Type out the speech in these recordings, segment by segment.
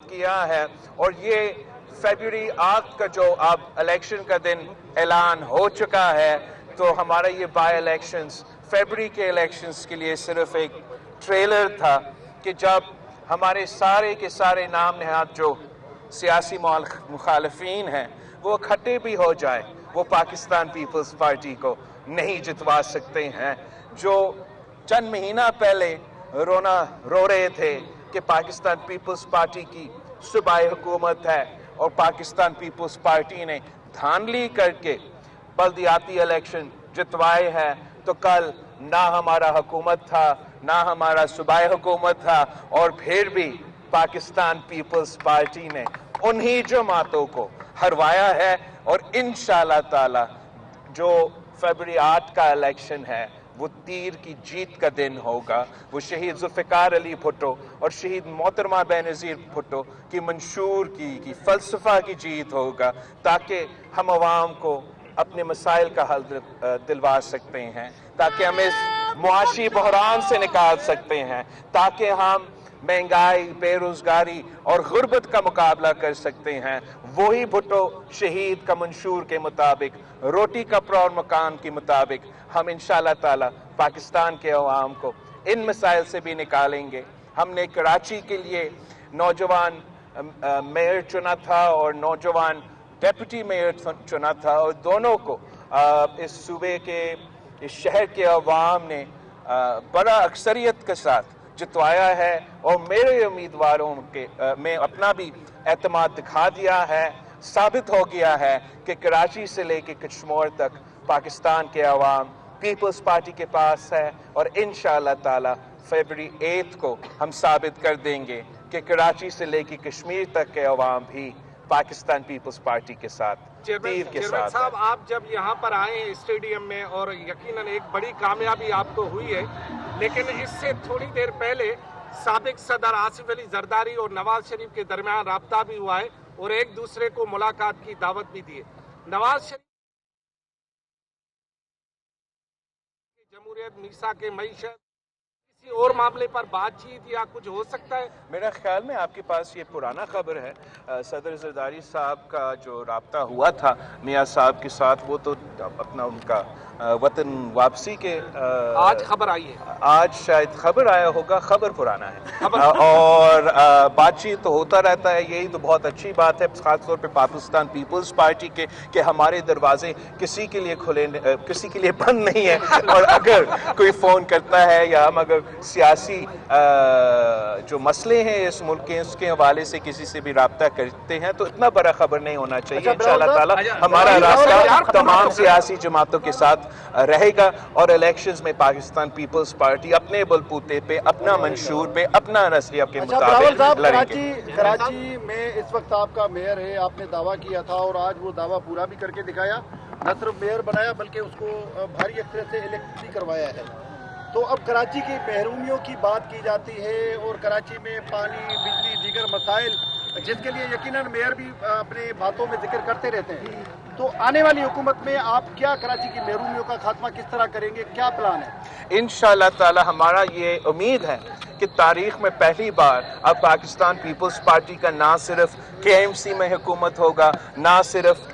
کیا ہے، اور یہ فیبruary 8 کا جو اب الیکشن کا دن اعلان ہو چکا ہے، تو ہمارا یہ بائی الیکشنز فیبruary کے الیکشنز کے لیے صرف ایک ٹریلر تھا کہ جب ہمارے سارے کے سارے نام نہاد جو سیاسی مخالفین ہیں وہ اکٹھے بھی ہو جائے، وہ پاکستان پیپلز پارٹی کو نہیں جتوا سکتے ہیں۔ جو چند مہینہ پہلے رو رہے تھے کہ پاکستان پیپلز پارٹی کی صوبائی حکومت ہے اور پاکستان پیپلز پارٹی نے دھاندلی کر کے بلدیاتی الیکشن جتوائے ہیں، تو کل نہ ہمارا حکومت تھا نہ ہمارا صوبائی حکومت تھا، اور پھر بھی پاکستان پیپلز پارٹی نے انہی جماعتوں کو ہروایا ہے، اور انشاءاللہ تعالی جو فیبruary 8 کا الیکشن ہے وہ تیر کی جیت کا دن ہوگا، وہ شہید ذوالفقار علی بھٹو اور شہید محترمہ بینظیر بھٹو کی منشور کی فلسفہ کی جیت ہوگا، تاکہ ہم عوام کو اپنے مسائل کا حل دلوا سکتے ہیں، تاکہ ہم اس معاشی بحران سے نکال سکتے ہیں، تاکہ ہم مہنگائی، بے روزگاری اور غربت کا مقابلہ کر سکتے ہیں۔ وہی بھٹو شہید کا منشور کے مطابق، روٹی کپڑا اور مکان کے مطابق ہم انشاءاللہ تعالی پاکستان کے عوام کو ان مسائل سے بھی نکالیں گے۔ ہم نے کراچی کے لیے نوجوان میئر چنا تھا اور نوجوان ڈیپٹی میئر چنا تھا، اور دونوں کو اس صوبے کے اس شہر کے عوام نے بڑا اکثریت کے ساتھ جتوایا ہے، اور میرے امیدواروں کے میں اپنا بھی اعتماد دکھا دیا ہے، ثابت ہو گیا ہے کہ کراچی سے لے کے کشمور تک پاکستان کے عوام پیپلز پارٹی کے پاس ہے، اور انشاءاللہ تعالی فیبruary 8 کو ہم ثابت کر دیں گے کہ کراچی سے لے کے کشمیر تک کے عوام بھی پاکستان پیپلز پارٹی کے ساتھ تیر کے ساتھ۔ صاحب، آپ جب یہاں پر آئے ہیں اسٹیڈیم میں، اور یقیناً ایک بڑی کامیابی آپ کو ہوئی ہے، لیکن اس سے تھوڑی دیر پہلے سابق صدر آصف علی زرداری اور نواز شریف کے درمیان رابطہ بھی ہوا ہے اور ایک دوسرے کو ملاقات کی دعوت بھی دی ہے۔ نواز شریف جمہوریت، میثاق معیشت، کسی اور معاملے پر بات چیت یا کچھ ہو سکتا ہے؟ میرا خیال میں آپ کے پاس یہ پرانا خبر ہے، صدر زرداری صاحب کا جو رابطہ ہوا تھا میاں صاحب کے ساتھ، وہ تو اپنا ان کا وطن واپسی کے آج خبر آئی ہے، آج شاید خبر آیا ہوگا، خبر پرانا ہے، اور بات چیت تو ہوتا رہتا ہے، یہی تو بہت اچھی بات ہے، خاص طور پہ پاکستان پیپلز پارٹی کے کہ ہمارے دروازے کسی کے لیے کھلے، کسی کے لیے بند نہیں ہیں، اور اگر کوئی فون کرتا ہے یا ہم اگر سیاسی جو مسئلے ہیں اس ملک کے، اس کے حوالے سے کسی سے بھی رابطہ کرتے ہیں، تو اتنا بڑا خبر نہیں ہونا چاہیے۔ انشاءاللہ تعالی ہمارا رابطہ تمام سیاسی جماعتوں کے ساتھ رہے گا، اور الیکشنز میں پاکستان پیپلز پارٹی اپنے بلبوتے پہ، اپنا منشور پہ، اپنا نظریہ کے مطابق لڑیں گے۔ کراچی میں اس وقت آپ کا میئر ہے، آپ نے دعویٰ کیا تھا اور آج وہ دعویٰ پورا بھی کر کے دکھایا، نہ صرف میئر بنایا بلکہ اس کو بھاری اکثریت سے الیکٹ بھی کروایا ہے۔ تو اب کراچی کی محرومیوں کی بات کی جاتی ہے، اور کراچی میں پانی، بجلی، دیگر مسائل جس کے لیے یقیناً میئر بھی اپنے باتوں میں ذکر کرتے رہتے ہیں، تو آنے والی حکومت میں آپ کیا کراچی کی محرومیوں کا خاتمہ کس طرح کریں گے، کیا پلان ہے؟ انشاءاللہ تعالی ہمارا یہ امید ہے کہ تاریخ میں پہلی بار اب پاکستان پیپلز پارٹی کا نہ صرف KMC میں حکومت ہوگا، نہ صرف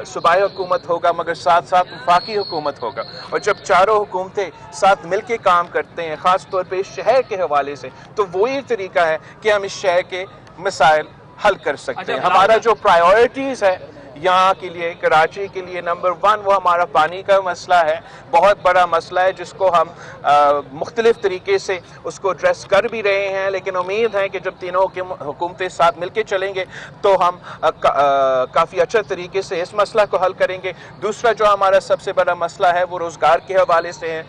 صوبائی حکومت ہوگا، مگر ساتھ ساتھ وفاقی حکومت ہوگا، اور جب چاروں حکومتیں ساتھ مل کے کام کرتے ہیں، خاص طور پہ اس شہر کے حوالے سے، تو وہی طریقہ ہے کہ ہم اس شہر کے مسائل حل کر سکتے ہیں۔ ہمارا جو پرائیورٹیز ہے یہاں کے لیے، کراچی کے لیے، نمبر 1 وہ ہمارا پانی کا مسئلہ ہے، بہت بڑا مسئلہ ہے جس کو ہم مختلف طریقے سے اس کو ایڈریس کر بھی رہے ہیں، لیکن امید ہے کہ جب تینوں حکومتیں ساتھ مل کے چلیں گے تو ہم کافی اچھا طریقے سے اس مسئلہ کو حل کریں گے۔ دوسرا جو ہمارا سب سے بڑا مسئلہ ہے وہ روزگار کے حوالے سے ہے۔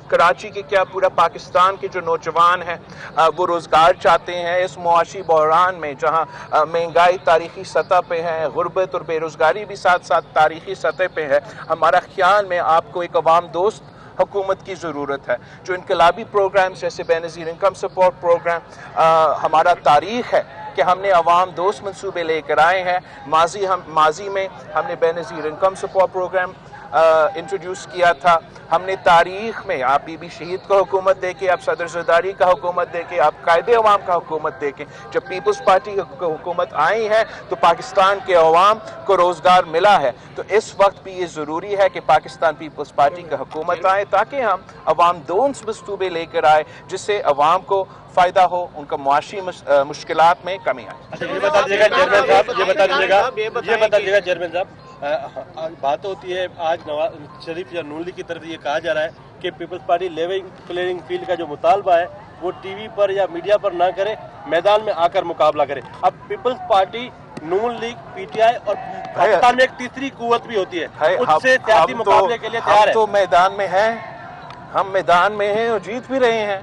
کراچی کے کیا پورا پاکستان کے جو نوجوان ہیں وہ روزگار چاہتے ہیں اس معاشی بحران میں، جہاں مہنگائی تاریخی سطح پہ ہے، غربت اور بے روزگاری بھی ساتھ ساتھ تاریخی سطح پہ ہے۔ ہمارا خیال میں آپ کو ایک عوام دوست حکومت کی ضرورت ہے، جو انقلابی پروگرامز جیسے بے نظیر انکم سپورٹ پروگرام، ہمارا تاریخ ہے کہ ہم نے عوام دوست منصوبے لے کر آئے ہیں۔ ماضی میں ہم نے بے نظیر انکم سپورٹ پروگرام इंट्रोड्यूस किया था। हमने तारीख में, आप बीबी शहीद को हुकूमत दे के, आप सदर ज़रदारी का हुकूमत दे के, आप कायदे अवाम का हुकूमत दे के, जब पीपल्स पार्टी की हुकूमत आई है तो पाकिस्तान के अवाम को रोज़गार मिला है। तो इस वक्त भी ये ज़रूरी है कि पाकिस्तान पीपल्स पार्टी की हुकूमत आए ताकि हम अवाम दो मंसूबे लेकर आए जिससे अवाम को फ़ायदा हो, उनका मुआशी मुश्किलात में कमी आए। अच्छा ये बता दीजिएगा चेयरमैन साहब, ये बता दीजिएगा चेयरमैन साहब, बात होती है आज नवाज शरीफ या नून लीग की तरफ से ये कहा जा रहा है कि Peoples Party level playing field का जो मुतालबा है वो टीवी पर या मीडिया पर ना करे, मैदान में आकर मुकाबला करे। अब पीपल्स पार्टी, नून लीग, पीटीआई और पाकिस्तान में एक तीसरी कुव्वत भी होती है, उससे सियासी मुकाबले के लिए तैयार है। तो मैदान में हैं, हम मैदान में हैं और जीत भी रहे हैं।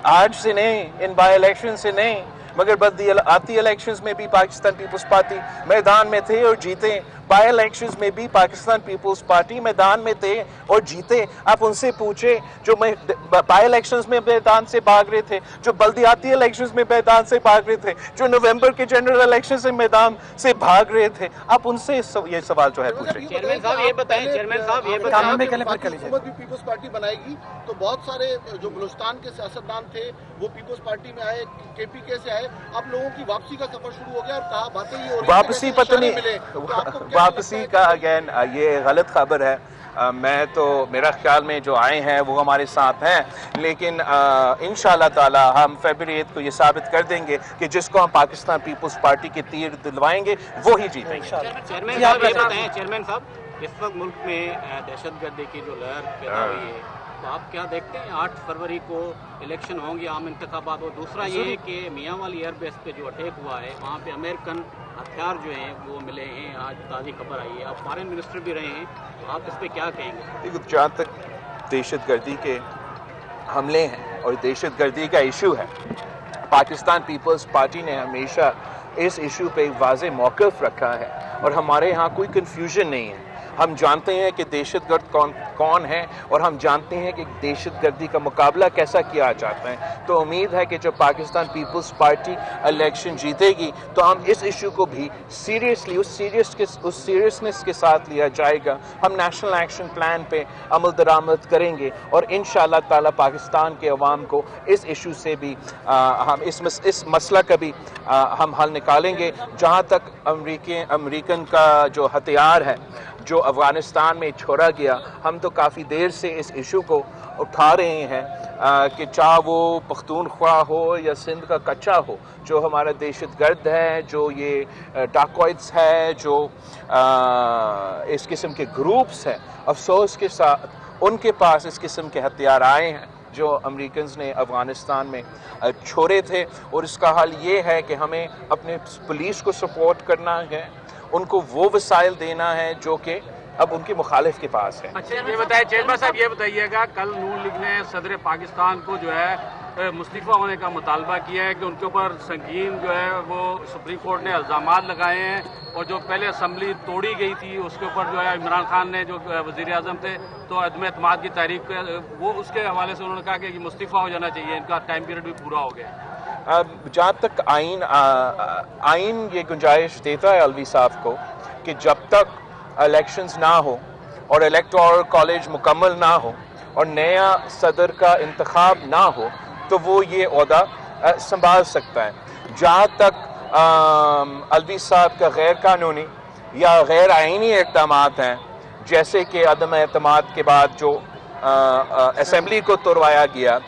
आज से नहीं, इन बाई इलेक्शन से नहीं, मगर बल्कि आती इलेक्शंस में भी पाकिस्तान पीपल्स पार्टी मैदान में थे और जीते। बाई इलेक्शंस में भी पाकिस्तान पीपल्स पार्टी मैदान में थे और जीते। आप उनसे पूछे जो बाई इलेक्शंस में मैदान से भाग रहे थे, जो बल्दियाती इलेक्शंस में मैदान से भाग रहे थे, जो नवंबर के जनरल इलेक्शन से मैदान से भाग रहे थे, आप उनसे ये सवाल जो है पूछे। चेयरमैन साहब ये बताएं, हुकूमत भी पीपल्स पार्टी बनाएगी तो बहुत सारे जो बलूचिस्तान के सियासतदान थे वो पीपल्स पार्टी में आए, KPK से आए, आप लोगों की वापसी का सफर शुरू हो गया और कहा बातें ये हो रही वापसी पता नहीं, वापसी का अगेन ये गलत खबर है। मैं तो, मेरा ख्याल में जो आए हैं वो हमारे साथ हैं, लेकिन इंशाअल्लाह ताला हम फरवरी 8 को ये साबित कर देंगे कि जिसको हम पाकिस्तान पीपल्स पार्टी के तीर दिलवाएंगे वो ही जीतेंगे। चेयरमैन साहब ये बताएं, चेयरमैन साहब इस वक्त मुल्क में दहशतगर्दी की जो लहर पैदा हुई है, तो आप क्या देखते हैं 8 फरवरी को इलेक्शन होंगे, आम इंतखाबात, और दूसरा ये है कि मियांवाली एयरबेस पे जो अटैक हुआ है वहाँ पे अमेरिकन हथियार जो हैं वो मिले हैं, आज ताज़ी खबर आई है, आप फॉरेन मिनिस्टर भी रहे हैं, तो आप इस पर क्या कहेंगे? देखो, जहाँ तक दहशतगर्दी के हमले हैं और दहशतगर्दी का इशू है, पाकिस्तान पीपल्स पार्टी ने हमेशा इस इशू पे एक वाज़ेह मौक़िफ़ रखा है और हमारे यहाँ कोई कन्फ्यूजन नहीं है। हम जानते हैं कि दहशतगर्द कौन है और हम जानते हैं कि दहशतगर्दी का मुकाबला कैसा किया जाता है। तो उम्मीद है कि जब पाकिस्तान पीपल्स पार्टी इलेक्शन जीतेगी तो हम इस इशू को भी सीरियसली, उस सीरियसनेस के साथ लिया जाएगा। हम नेशनल एक्शन प्लान पे अमल दरामद करेंगे और इंशाअल्लाह ताला पाकिस्तान के अवाम को इस इशू से भी हम इस मसला का भी हम हल निकालेंगे। जहाँ तक अमेरिकन का जो हथियार है जो अफ़गानिस्तान में छोड़ा गया, हम तो काफ़ी देर से इस इशू को उठा रहे हैं कि चाहे वो पख्तूनख्वा हो या सिंध का कच्चा हो, जो हमारा दहशतगर्द है, जो ये डाकॉइट्स है, जो इस किस्म के ग्रुप्स हैं, अफसोस के साथ उनके पास इस किस्म के हथियार आए हैं जो अमेरिकन ने अफ़गानिस्तान में छोड़े थे। और इसका हल ये है कि हमें अपने पुलिस को सपोर्ट करना है, उनको वो वसाइल देना है जो कि अब उनके मुखालिफ के पास है। अच्छा ये बताइए चेयरमैन साहब, ये बताइएगा कल नून लीग ने सदर पाकिस्तान को जो है मुस्तफ़ा होने का मुतालबा किया है कि उनके ऊपर संगीन जो है वो सुप्रीम कोर्ट ने इल्ज़ामात लगाए हैं, और जो पहले असम्बली तोड़ी गई थी उसके ऊपर जो है इमरान खान ने जो वज़ीर आज़म थे तो अदम एतमाद की तारीफ वो उसके हवाले से उन्होंने कहा कि मुस्तफ़ा हो जाना चाहिए, इनका टाइम पीरियड भी पूरा हो गया। जहाँ तक आइन ये गुंजाइश देता है अलवी साहब को कि जब तक इलेक्शंस ना हो और इलेक्टोरल कॉलेज मुकम्मल ना हो और नया सदर का इंतखाब ना हो तो वो ये ओहदा संभाल सकता है। जहाँ तक अलवी साहब का गैर कानूनी या गैर आइनी इक़दामात हैं, जैसे कि अदम एतमाद के बाद जो असम्बली को तोड़वाया गया,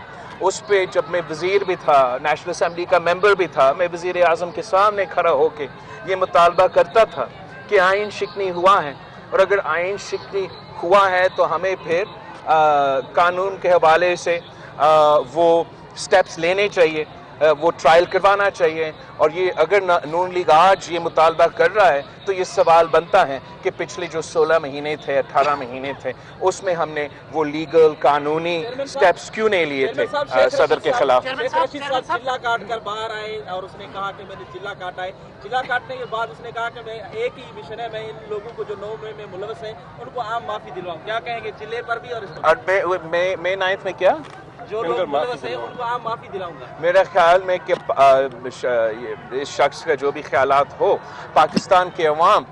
उस पे जब मैं वज़ीर भी था, नेशनल असम्बली का मेंबर भी था, मैं वज़ीर आज़म के सामने खड़ा होकर ये मुतालबा करता था कि आइन शिकनी हुआ है, और अगर आइन शिकनी हुआ है तो हमें फिर कानून के हवाले से वो स्टेप्स लेने चाहिए, वो ट्रायल करवाना चाहिए। और ये अगर नून लीग आज ये मुतालबा कर रहा है तो ये सवाल बनता है कि पिछले जो 16 महीने थे, 18 महीने थे, उसमें हमने वो लीगल कानूनी स्टेप्स क्यों नहीं लिए थे सदर के खिलाफ। चिल्ला काट कर बाहर आए और उसने कहा कि मैंने चिल्ला काटा है। चिल्ला काटने के बाद उसने कहा कि मैं एक ही मिशन है, मैं इन लोगों को जो 9 में मुलवस है उनको आम माफी दिलवाऊं। क्या कहेंगे चिल्ले पर भी और मैं 9 में क्या जो लोग मुलवस है उनको आम माफी दिलाऊंगा? मेरा ख्याल में कि इस शख्स का जो भी ख्यालात हो, पाकिस्तान के अवाम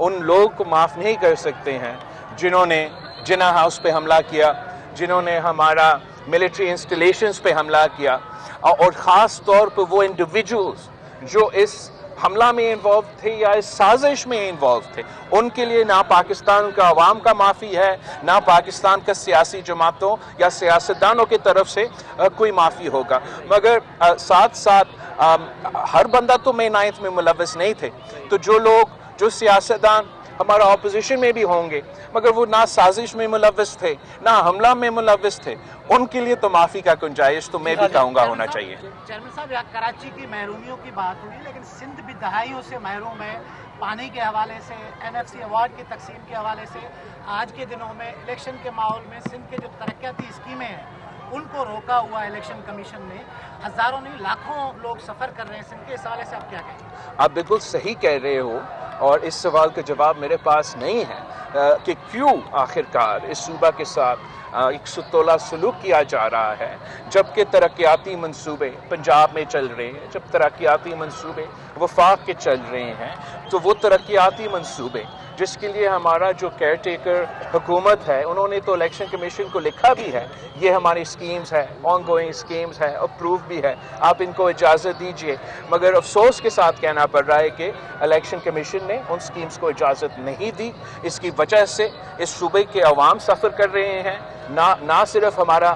उन लोगों को माफ़ नहीं कर सकते हैं जिन्होंने जिना हाउस पे हमला किया, जिन्होंने हमारा मिलिट्री इंस्टॉलेशंस पे हमला किया, और ख़ास तौर पर वो इंडिविजुअल्स जो इस हमला में इन्वॉल्व थे या इस साजिश में इन्वॉल्व थे, उनके लिए ना पाकिस्तान का अवाम का माफ़ी है, ना पाकिस्तान का सियासी जमातों या सियासतदानों की तरफ से कोई माफ़ी होगा। मगर साथ साथ हर बंदा तो मे 9th में मुलव्वस नहीं थे, तो जो लोग जो सियासतदान हमारा अपोजिशन में भी होंगे मगर वो ना साजिश में मुलव्वस थे ना हमला में मुलव्वस थे, उनके लिए तो माफ़ी का गुंजाइश तो मैं भी कहूँगा होना चाहिए। चेयरमैन साहब, यहाँ कराची की महरूमियों की बात हुई, लेकिन सिंध भी दहाइयों से महरूम है, पानी के हवाले से, NFC अवार्ड की तकसीम के हवाले से। आज के दिनों में इलेक्शन के माहौल में सिंध के जो तरक्याती स्कीमें हैं उनको रोका हुआ इलेक्शन कमीशन ने, हज़ारों नहीं लाखों लोग सफ़र कर रहे हैं सिंध के, इस हवाले से आप क्या कहेंगे? आप बिल्कुल सही कह रहे हो, और इस सवाल का जवाब मेरे पास नहीं है कि क्यों आखिरकार इस सूबा के साथ एक सुतोला सलूक किया जा रहा है, जबकि तरक्याती मंसूबे पंजाब में चल रहे हैं, जब तरक्याती मंसूबे वफाक के चल रहे हैं, तो वो तरक्याती मंसूबे जिसके लिए हमारा जो केयर टेकर हुकूमत है उन्होंने तो इलेक्शन कमीशन को लिखा भी है, ये हमारी स्कीम्स है, ऑन गोइंग स्कीम्स है, अप्रूव भी है, आप इनको इजाज़त दीजिए। मगर अफसोस के साथ कहना पड़ रहा है कि इलेक्शन कमीशन ने उन स्कीम्स को इजाज़त नहीं दी। इसकी वजह से इस सूबे के अवाम सफ़र कर रहे हैं, ना सिर्फ हमारा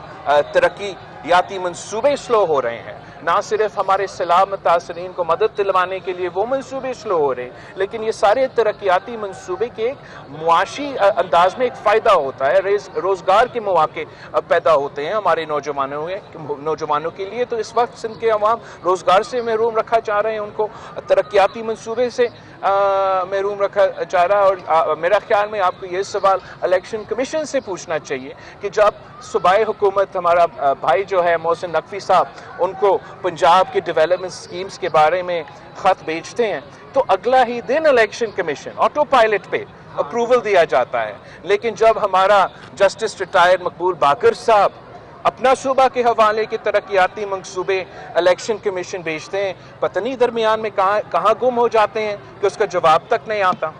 तरक्याती मंसूबे स्लो हो रहे हैं, ना सिर्फ हमारे सैलाब मुतासरीन को मदद दिलवाने के लिए वो मंसूबे स्लो हो रहे हैं, लेकिन ये सारे तरक्याती मंसूबे के एक मुआशी अंदाज में एक फ़ायदा होता है, रोज़गार के मौके पैदा होते हैं हमारे नौजवानों के लिए। तो इस वक्त सिंध के अवाम रोज़गार से महरूम रखा जा रहे हैं, उनको तरक्याती मंसूबे से महरूम रखा जा रहा है। और मेरा ख्याल में आपको ये सवाल इलेक्शन कमीशन से पूछना चाहिए कि जब सूबाई हुकूमत हमारा भाई जो है मोहसिन नकवी साहब उनको पंजाब की डेवलपमेंट स्कीम्स के बारे में ख़त भेजते हैं, तो अगला ही दिन इलेक्शन कमीशन ऑटो पायलट पे अप्रूवल दिया जाता है। लेकिन जब हमारा जस्टिस रिटायर्ड मकबूल बाकर साहब अपना सूबा के हवाले के तरक्याती मंसूबे इलेक्शन कमीशन भेजते हैं, पता नहीं दरमियान में कहाँ गुम हो जाते हैं कि उसका जवाब तक नहीं आता।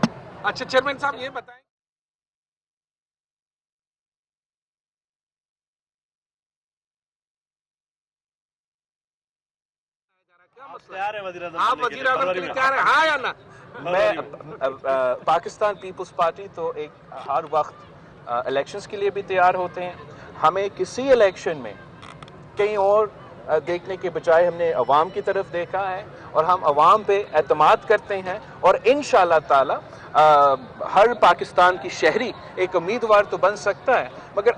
अच्छा चेयरमैन साहब, ये बताएं आप वज़ीर आज़म के लिए तैयार हैं, हाँ या ना? मैं पाकिस्तान पीपल्स पार्टी तो एक हर वक्त इलेक्शंस के लिए भी तैयार होते हैं। हमें किसी इलेक्शन में कहीं और देखने के बजाय हमने अवाम की तरफ देखा है और हम अवाम पे एतमाद करते हैं, और इंशाअल्लाह ताला हर पाकिस्तान की शहरी एक उम्मीदवार तो बन सकता है, मगर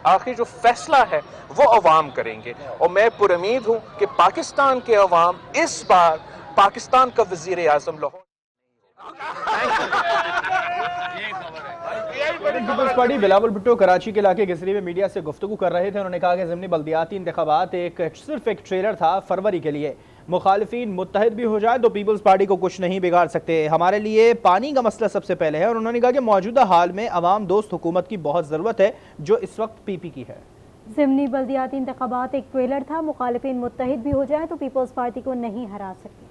आखिर जो फैसला है वो अवाम करेंगे। और मैं पुरुमीद हूँ कि पाकिस्तान के अवाम इस बार पाकिस्तान का वज़ीर आज़म लाहौर। पीपल्स पार्टी बिलावल भुट्टो कराची के इलाके गिसरी में मीडिया से गुफ्तगू कर रहे थे। उन्होंने कहा कि ज़िमनी बल्दियाती इंतखाबात सिर्फ एक ट्रेलर था फरवरी के लिए, मुखालिफिन मुत्तहिद भी हो जाए तो पीपल्स पार्टी को कुछ नहीं बिगाड़ सकते, हमारे लिए पानी का मसला सबसे पहले है। और उन्होंने कहा कि मौजूदा हाल में अवाम दोस्त हुकूमत की बहुत ज़रूरत है जो इस वक्त PP की है। ज़िमनी बल्दियाती इंतखाबात एक ट्रेलर था, मुखालिफिन मुत्तहिद भी हो जाए तो पीपल्स पार्टी को नहीं हरा सकते।